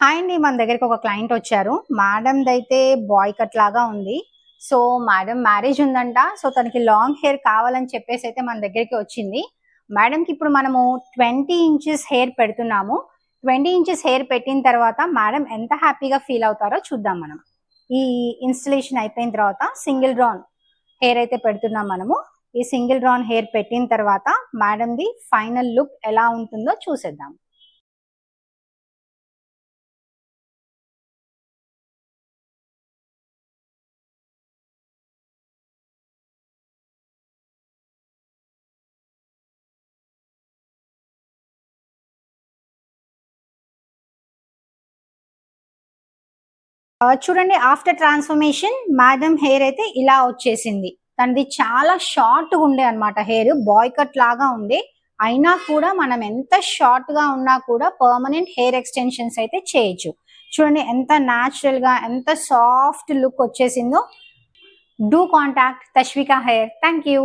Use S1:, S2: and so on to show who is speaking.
S1: Hi అండి. మన దగ్గరికి ఒక క్లయింట్ వచ్చారు. మేడందైతే బాయ్ కట్ లాగా ఉంది. సో మేడం మ్యారేజ్ ఉందంట. సో తనకి లాంగ్ హెయిర్ కావాలని చెప్పేసి అయితే మన దగ్గరికి వచ్చింది. మేడంకి ఇప్పుడు మనము 20 ఇంచెస్ హెయిర్ పెడుతున్నాము. 20 ఇంచెస్ హెయిర్ పెట్టిన తర్వాత మేడం ఎంత హ్యాపీగా ఫీల్ అవుతారో చూద్దాం మనం. ఈ ఇన్స్టలేషన్ అయిపోయిన తర్వాత సింగిల్ డ్రాన్ హెయిర్ అయితే పెడుతున్నాం మనము. ఈ సింగిల్ డ్రాన్ హెయిర్ పెట్టిన తర్వాత మేడంది ఫైనల్ లుక్ ఎలా ఉంటుందో చూసేద్దాం. చూడండి, ఆఫ్టర్ ట్రాన్స్ఫర్మేషన్ మేడం హెయిర్ అయితే ఇలా వచ్చేసింది. తనది చాలా షార్ట్ ఉండే అనమాట. హెయిర్ బాయ్ కట్ లాగా ఉంది. అయినా కూడా మనం ఎంత షార్ట్ గా ఉన్నా కూడా పర్మనెంట్ హెయిర్ ఎక్స్టెన్షన్స్ అయితే చేయొచ్చు. చూడండి ఎంత న్యాచురల్ గా, ఎంత సాఫ్ట్ లుక్ వచ్చేసిందో. Do contact Tashvika hair. Thank you.